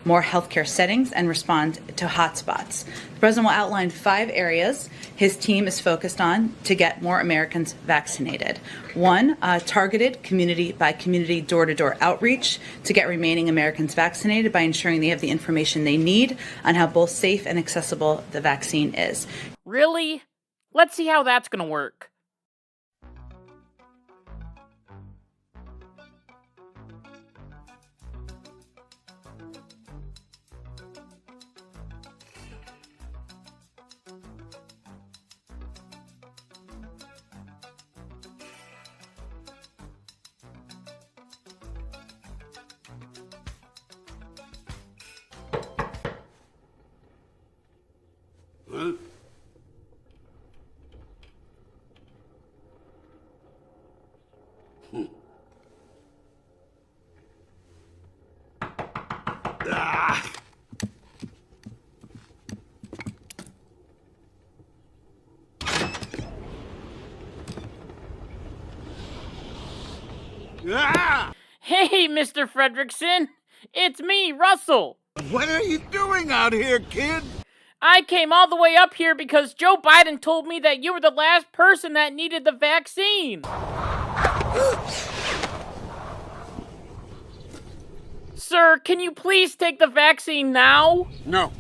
more healthcare settings and respond to hotspots. The president will outline 5 areas his team is focused on to get more Americans vaccinated. 1, targeted community-by-community, door-to-door outreach to get remaining Americans vaccinated by ensuring they have the information they need on how both safe and accessible the vaccine is. Really? Let's see how that's gonna work. Huh? Ah! Ah! Hey, Mr. Fredrickson! It's me, Russell! What are you doing out here, kid? I came all the way up here because Joe Biden told me that you were the last person that needed the vaccine. Sir, can you please take the vaccine now? No.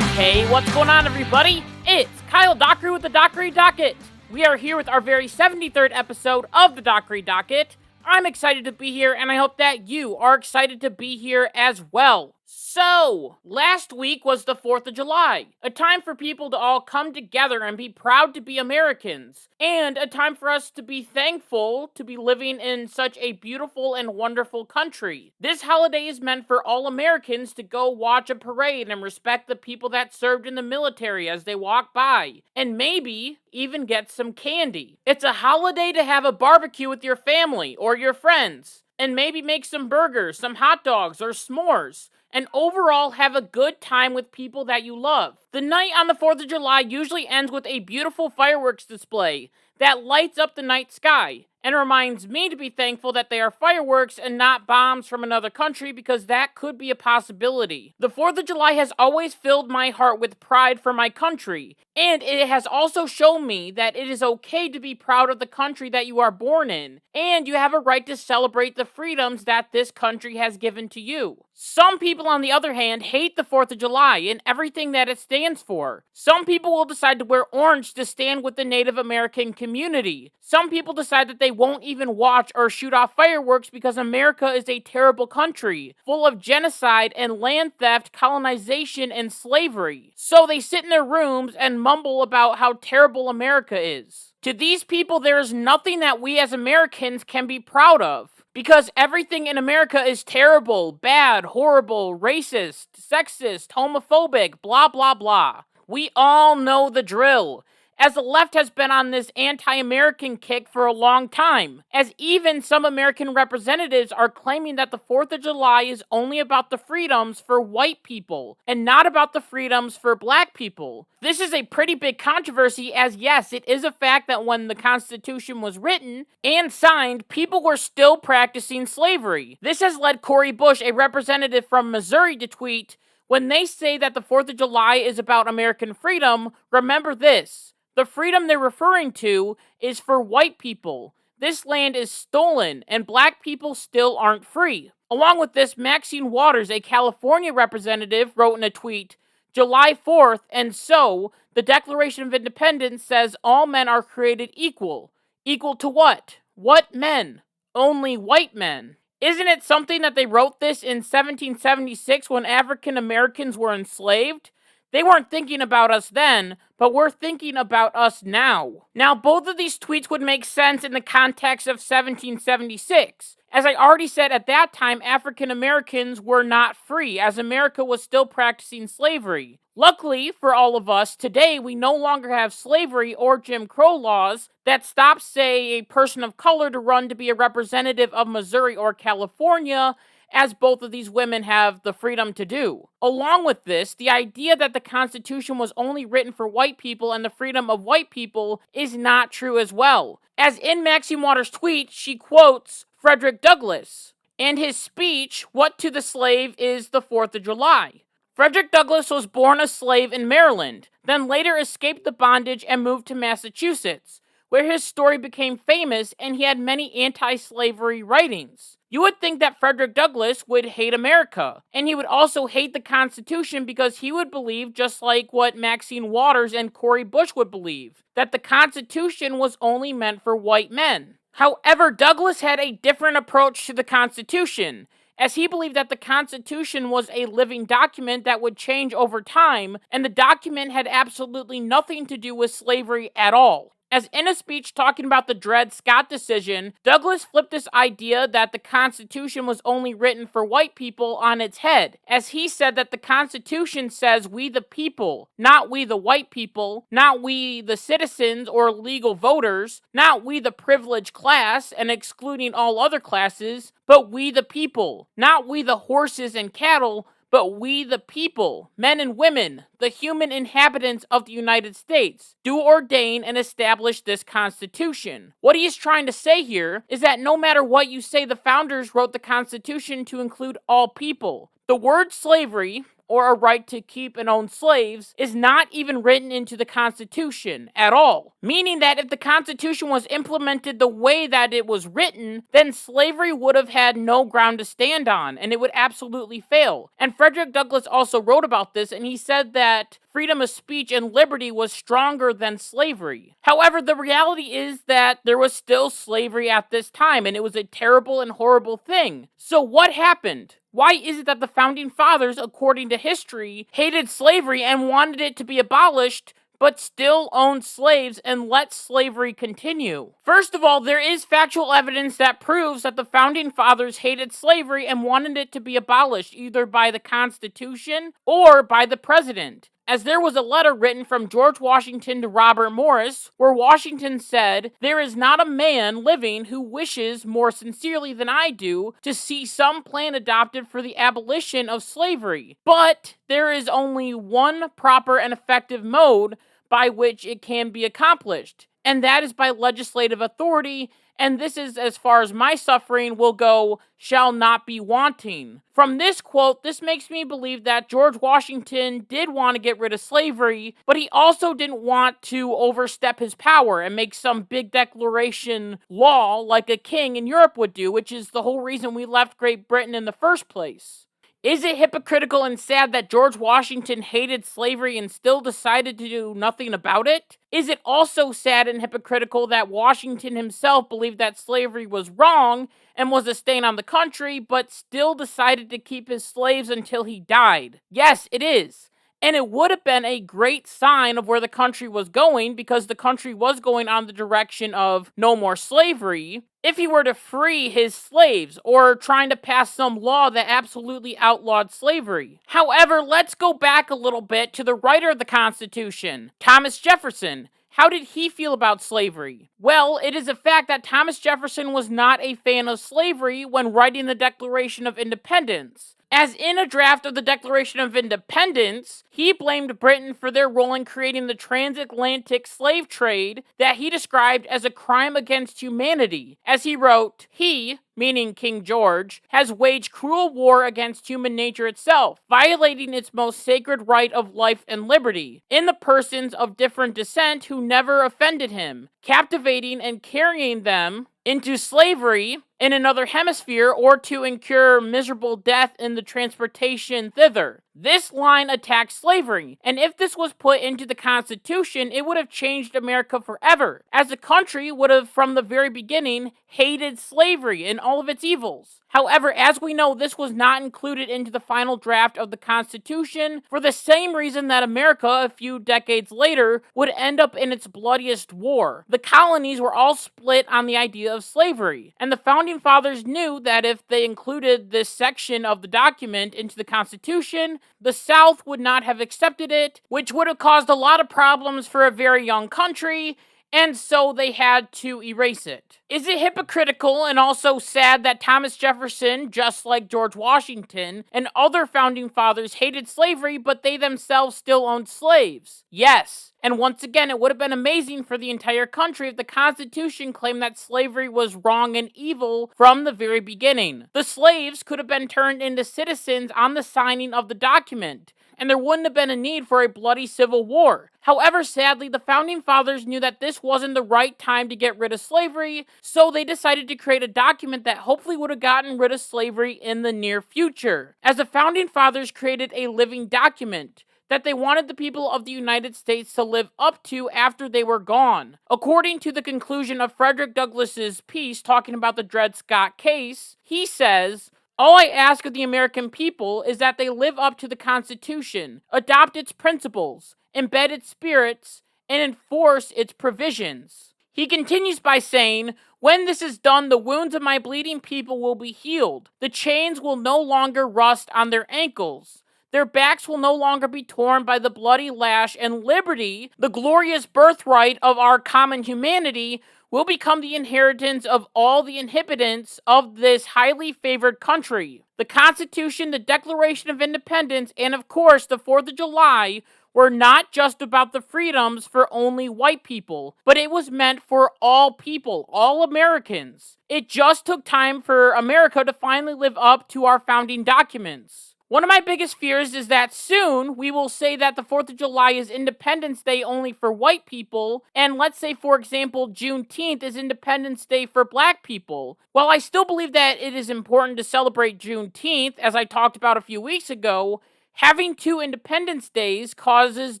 Hey, what's going on, everybody? It's Kyle Dockery with the Dockery Docket. We are here with our very 73rd episode of the Dockery Docket. I'm excited to be here, and I hope that you are excited to be here as well. So, last week was the 4th of July, a time for people to all come together and be proud to be Americans, and a time for us to be thankful to be living in such a beautiful and wonderful country. This holiday is meant for all Americans to go watch a parade and respect the people that served in the military as they walk by, and maybe even get some candy. It's a holiday to have a barbecue with your family or your friends, and maybe make some burgers, some hot dogs, or s'mores, and overall have a good time with people that you love. The night on the 4th of July usually ends with a beautiful fireworks display that lights up the night sky, and reminds me to be thankful that they are fireworks and not bombs from another country, because that could be a possibility. The 4th of July has always filled my heart with pride for my country, and it has also shown me that it is okay to be proud of the country that you are born in, and you have a right to celebrate the freedoms that this country has given to you. Some people, on the other hand, hate the 4th of July and everything that it stands for. Some people will decide to wear orange to stand with the Native American community. Some people decide that they won't even watch or shoot off fireworks because America is a terrible country, full of genocide and land theft, colonization, and slavery. So they sit in their rooms and mumble about how terrible America is. To these people, there is nothing that we as Americans can be proud of, because everything in America is terrible, bad, horrible, racist, sexist, homophobic, blah blah blah. We all know the drill, as the left has been on this anti-American kick for a long time, as even some American representatives are claiming that the 4th of July is only about the freedoms for white people, and not about the freedoms for black people. This is a pretty big controversy, as yes, it is a fact that when the Constitution was written and signed, people were still practicing slavery. This has led Cori Bush, a representative from Missouri, to tweet, "When they say that the 4th of July is about American freedom, remember this. The freedom they're referring to is for white people. This land is stolen, and black people still aren't free." Along with this, Maxine Waters, a California representative, wrote in a tweet, "July 4th, and so, the Declaration of Independence says all men are created equal. Equal to what? What men? Only white men." Isn't it something that they wrote this in 1776 when African Americans were enslaved? They weren't thinking about us then, but we're thinking about us now. Now, both of these tweets would make sense in the context of 1776. As I already said, at that time, African Americans were not free, as America was still practicing slavery. Luckily for all of us, today we no longer have slavery or Jim Crow laws that stop, say, a person of color to run to be a representative of Missouri or California, as both of these women have the freedom to do. Along with this, the idea that the Constitution was only written for white people and the freedom of white people is not true as well. As in Maxine Waters' tweet, she quotes Frederick Douglass and his speech, "What to the slave is the 4th of July." Frederick Douglass was born a slave in Maryland, then later escaped the bondage and moved to Massachusetts, where his story became famous and he had many anti-slavery writings. You would think that Frederick Douglass would hate America, and he would also hate the Constitution because he would believe, just like what Maxine Waters and Cori Bush would believe, that the Constitution was only meant for white men. However, Douglass had a different approach to the Constitution, as he believed that the Constitution was a living document that would change over time, and the document had absolutely nothing to do with slavery at all. As in a speech talking about the Dred Scott decision, Douglass flipped this idea that the Constitution was only written for white people on its head, as he said that the Constitution says we the people, not we the white people, not we the citizens or legal voters, not we the privileged class and excluding all other classes, but we the people, not we the horses and cattle, but we the people, men and women, the human inhabitants of the United States, do ordain and establish this Constitution. What he is trying to say here is that no matter what you say, the founders wrote the Constitution to include all people. The word slavery, or a right to keep and own slaves, is not even written into the Constitution at all. Meaning that if the Constitution was implemented the way that it was written, then slavery would have had no ground to stand on, and it would absolutely fail. And Frederick Douglass also wrote about this, and he said that freedom of speech and liberty was stronger than slavery. However, the reality is that there was still slavery at this time, and it was a terrible and horrible thing. So what happened? Why is it that the Founding Fathers, according to history, hated slavery and wanted it to be abolished, but still owned slaves and let slavery continue? First of all, there is factual evidence that proves that the Founding Fathers hated slavery and wanted it to be abolished, either by the Constitution or by the President. As there was a letter written from George Washington to Robert Morris, where Washington said, "There is not a man living who wishes more sincerely than I do to see some plan adopted for the abolition of slavery. But there is only one proper and effective mode by which it can be accomplished, and that is by legislative authority, and this is, as far as my suffering will go, shall not be wanting." From this quote, this makes me believe that George Washington did want to get rid of slavery, but he also didn't want to overstep his power and make some big declaration law like a king in Europe would do, which is the whole reason we left Great Britain in the first place. Is it hypocritical and sad that George Washington hated slavery and still decided to do nothing about it? Is it also sad and hypocritical that Washington himself believed that slavery was wrong and was a stain on the country, but still decided to keep his slaves until he died? Yes, it is. And it would have been a great sign of where the country was going, because the country was going on the direction of no more slavery, if he were to free his slaves or trying to pass some law that absolutely outlawed slavery. However, let's go back a little bit to the writer of the Constitution, Thomas Jefferson. How did he feel about slavery? Well, it is a fact that Thomas Jefferson was not a fan of slavery when writing the Declaration of Independence. As in a draft of the Declaration of Independence, he blamed Britain for their role in creating the transatlantic slave trade that he described as a crime against humanity. As he wrote, "He, meaning King George, has waged cruel war against human nature itself, violating its most sacred right of life and liberty, in the persons of different descent who never offended him, captivating and carrying them into slavery in another hemisphere or to incur miserable death in the transportation thither. This line attacked slavery, and if this was put into the Constitution, it would have changed America forever, as the country would have from the very beginning hated slavery and all of its evils. However, as we know, this was not included into the final draft of the Constitution for the same reason that America, a few decades later, would end up in its bloodiest war. The colonies were all split on the idea of slavery, and the Founding Fathers knew that if they included this section of the document into the Constitution, the South would not have accepted it, which would have caused a lot of problems for a very young country, and so they had to erase it. Is it hypocritical and also sad that Thomas Jefferson, just like George Washington, and other founding fathers hated slavery, but they themselves still owned slaves? Yes. And once again, it would have been amazing for the entire country if the Constitution claimed that slavery was wrong and evil from the very beginning. The slaves could have been turned into citizens on the signing of the document, and there wouldn't have been a need for a bloody civil war. However, sadly, the Founding Fathers knew that this wasn't the right time to get rid of slavery, so they decided to create a document that hopefully would have gotten rid of slavery in the near future. As the Founding Fathers created a living document that they wanted the people of the United States to live up to after they were gone. According to the conclusion of Frederick Douglass's piece talking about the Dred Scott case, he says, "All I ask of the American people is that they live up to the Constitution, adopt its principles, embed its spirits, and enforce its provisions." He continues by saying, "When this is done, the wounds of my bleeding people will be healed. The chains will no longer rust on their ankles. Their backs will no longer be torn by the bloody lash, and liberty, the glorious birthright of our common humanity, will become the inheritance of all the inhabitants of this highly favored country. The Constitution, the Declaration of Independence, and of course the 4th of July were not just about the freedoms for only white people, but it was meant for all people, all Americans. It just took time for America to finally live up to our founding documents." One of my biggest fears is that soon we will say that the 4th of July is Independence Day only for white people, and let's say, for example, Juneteenth is Independence Day for black people. While I still believe that it is important to celebrate Juneteenth, as I talked about a few weeks ago, having two Independence Days causes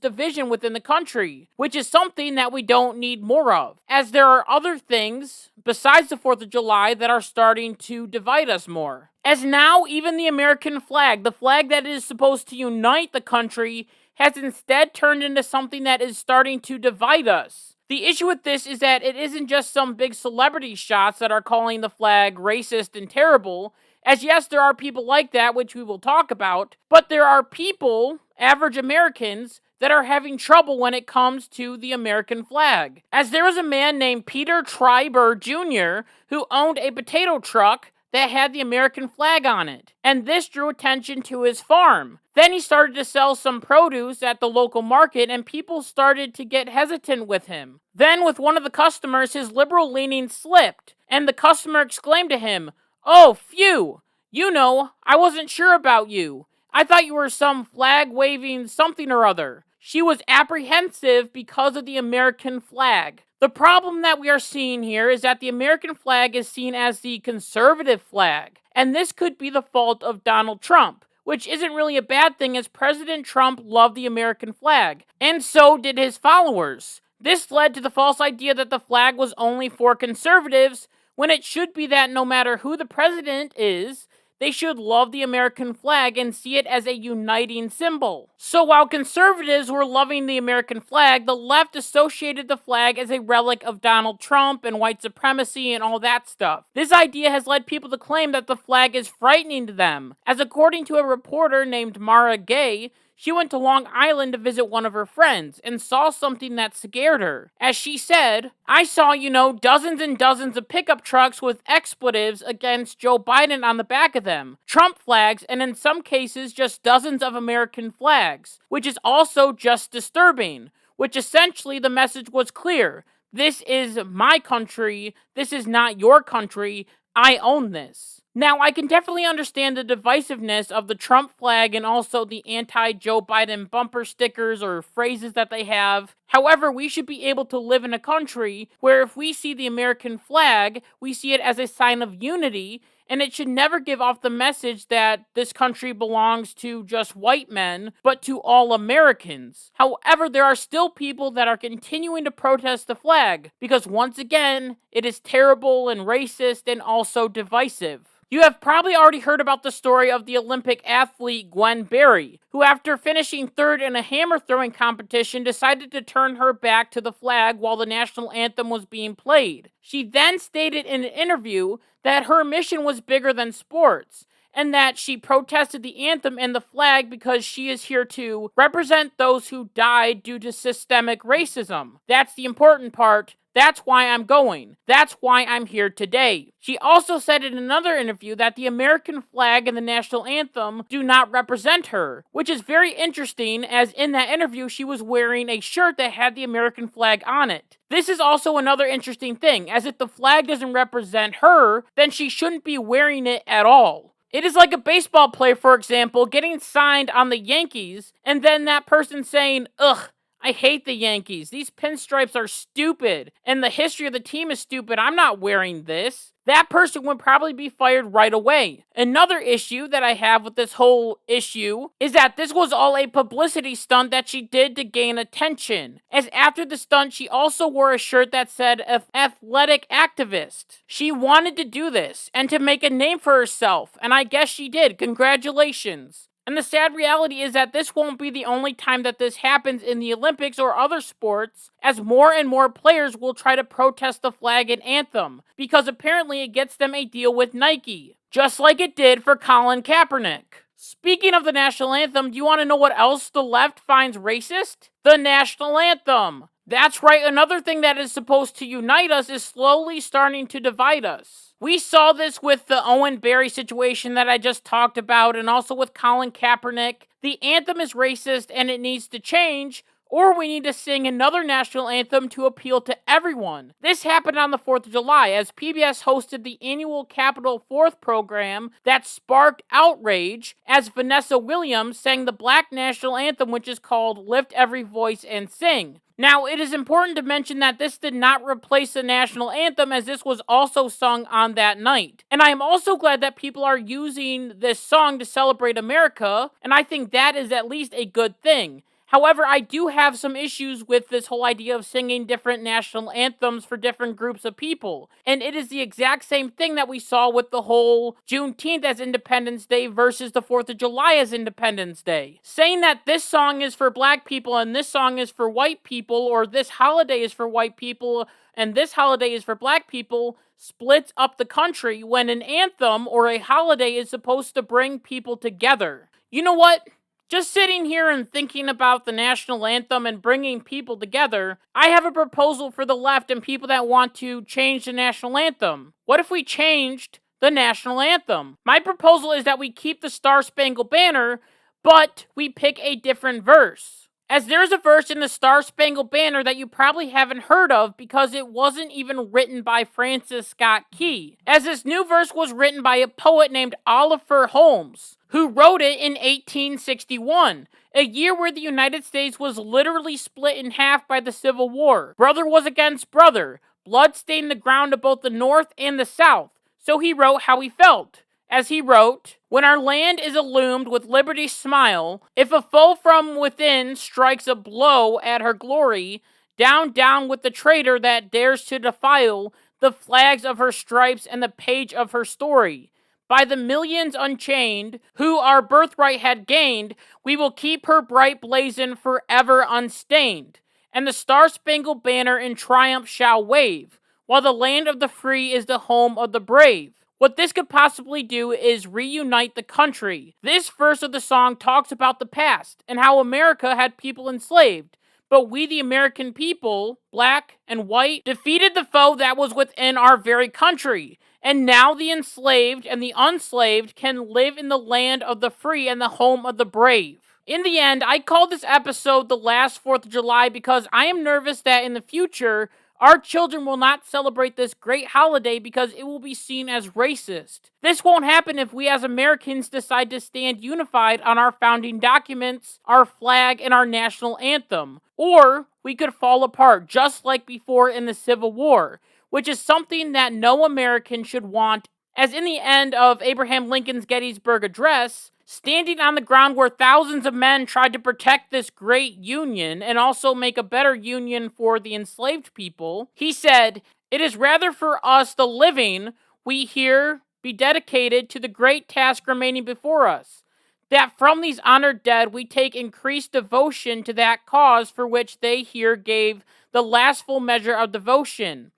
division within the country, which is something that we don't need more of, as there are other things besides the 4th of July that are starting to divide us more. As now, even the American flag, the flag that is supposed to unite the country, has instead turned into something that is starting to divide us. The issue with this is that it isn't just some big celebrity shots that are calling the flag racist and terrible, as yes, there are people like that, which we will talk about, but there are people, average Americans, that are having trouble when it comes to the American flag. As there was a man named Peter Triber Jr. who owned a potato truck that had the American flag on it, and this drew attention to his farm. Then he started to sell some produce at the local market, and people started to get hesitant with him. Then with one of the customers, his liberal leaning slipped, and the customer exclaimed to him, "Oh, phew, you know, I wasn't sure about you. I thought you were some flag-waving something or other." She was apprehensive because of the American flag. The problem that we are seeing here is that the American flag is seen as the conservative flag, and this could be the fault of Donald Trump, which isn't really a bad thing as President Trump loved the American flag, and so did his followers. This led to the false idea that the flag was only for conservatives, when it should be that no matter who the president is, they should love the American flag and see it as a uniting symbol. So while conservatives were loving the American flag, the left associated the flag as a relic of Donald Trump and white supremacy and all that stuff. This idea has led people to claim that the flag is frightening to them, as according to a reporter named Mara Gay, she went to Long Island to visit one of her friends and saw something that scared her. As she said, "I saw, dozens and dozens of pickup trucks with expletives against Joe Biden on the back of them, Trump flags, and in some cases just dozens of American flags, which is also just disturbing," which essentially the message was clear. This is my country. This is not your country. I own this. Now, I can definitely understand the divisiveness of the Trump flag and also the anti-Joe Biden bumper stickers or phrases that they have. However, we should be able to live in a country where if we see the American flag, we see it as a sign of unity, and it should never give off the message that this country belongs to just white men, but to all Americans. However, there are still people that are continuing to protest the flag, because once again, it is terrible and racist and also divisive. You have probably already heard about the story of the Olympic athlete Gwen Berry, who after finishing third in a hammer throwing competition decided to turn her back to the flag while the national anthem was being played. She then stated in an interview that her mission was bigger than sports, and that she protested the anthem and the flag because she is here to represent those who died due to systemic racism. That's the important part. That's why I'm going. That's why I'm here today. She also said in another interview that the American flag and the national anthem do not represent her, which is very interesting as in that interview she was wearing a shirt that had the American flag on it. This is also another interesting thing, as if the flag doesn't represent her, then she shouldn't be wearing it at all. It is like a baseball player, for example, getting signed on the Yankees, and then that person saying, "Ugh, I hate the Yankees. These pinstripes are stupid, and the history of the team is stupid. I'm not wearing this." That person would probably be fired right away. Another issue that I have with this whole issue is that this was all a publicity stunt that she did to gain attention. As after the stunt, she also wore a shirt that said athletic activist. She wanted to do this and to make a name for herself, and I guess she did. Congratulations. And the sad reality is that this won't be the only time that this happens in the Olympics or other sports, as more and more players will try to protest the flag and anthem, because apparently it gets them a deal with Nike, just like it did for Colin Kaepernick. Speaking of the national anthem, do you want to know what else the left finds racist? The national anthem. That's right, another thing that is supposed to unite us is slowly starting to divide us. We saw this with the Owen Barry situation that I just talked about, and also with Colin Kaepernick. The anthem is racist and it needs to change, or we need to sing another national anthem to appeal to everyone. This happened on the 4th of July as PBS hosted the annual Capitol 4th program that sparked outrage as Vanessa Williams sang the Black national anthem, which is called Lift Every Voice and Sing. Now, it is important to mention that this did not replace the national anthem, as this was also sung on that night. And I am also glad that people are using this song to celebrate America, and I think that is at least a good thing. However, I do have some issues with this whole idea of singing different national anthems for different groups of people. And it is the exact same thing that we saw with the whole Juneteenth as Independence Day versus the 4th of July as Independence Day. Saying that this song is for black people and this song is for white people, or this holiday is for white people and this holiday is for black people, splits up the country when an anthem or a holiday is supposed to bring people together. You know what? Just sitting here and thinking about the national anthem and bringing people together, I have a proposal for the left and people that want to change the national anthem. What if we changed the national anthem? My proposal is that we keep the Star-Spangled Banner, but we pick a different verse. As there's a verse in the Star-Spangled Banner that you probably haven't heard of because it wasn't even written by Francis Scott Key, as this new verse was written by a poet named Oliver Holmes, who wrote it in 1861, a year where the United States was literally split in half by the Civil War. Brother was against brother. Blood stained the ground of both the North and the South. So he wrote how he felt. As he wrote, "When our land is illumined with liberty's smile, if a foe from within strikes a blow at her glory, down, down with the traitor that dares to defile the flags of her stripes and the page of her story. By the millions unchained, who our birthright had gained, we will keep her bright blazon forever unstained, and the Star-Spangled Banner in triumph shall wave, while the land of the free is the home of the brave." What this could possibly do is reunite the country. This verse of the song talks about the past and how America had people enslaved, but we the American people, black and white, defeated the foe that was within our very country. And now the enslaved and the unslaved can live in the land of the free and the home of the brave. In the end, I call this episode the last 4th of July because I am nervous that in the future, Our children will not celebrate this great holiday because it will be seen as racist. This won't happen if we as Americans decide to stand unified on our founding documents, our flag, and our national anthem. Or we could fall apart just like before in the Civil War, which is something that no American should want, as in the end of Abraham Lincoln's Gettysburg Address, standing on the ground where thousands of men tried to protect this great union and also make a better union for the enslaved people, he said, "It is rather for us the living we here be dedicated to the great task remaining before us, that from these honored dead we take increased devotion to that cause for which they here gave the last full measure of devotion,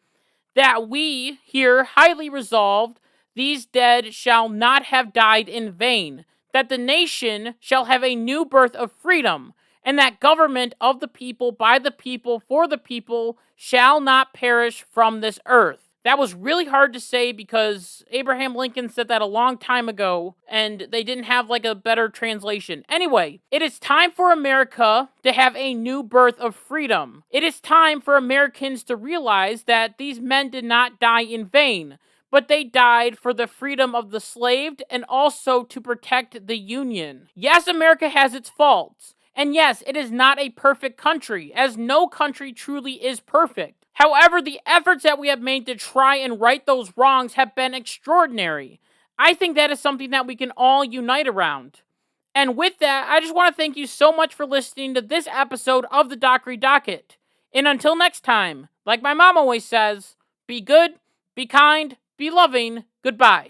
that we here highly resolved these dead shall not have died in vain, that the nation shall have a new birth of freedom, and that government of the people, by the people, for the people, shall not perish from this earth." That was really hard to say because Abraham Lincoln said that a long time ago, and they didn't have like a better translation. Anyway, it is time for America to have a new birth of freedom. It is time for Americans to realize that these men did not die in vain, but they died for the freedom of the slaved and also to protect the Union. Yes, America has its faults. And yes, it is not a perfect country, as no country truly is perfect. However, the efforts that we have made to try and right those wrongs have been extraordinary. I think that is something that we can all unite around. And with that, I just want to thank you so much for listening to this episode of the Dockery Docket. And until next time, like my mom always says, be good, be kind, be loving, goodbye.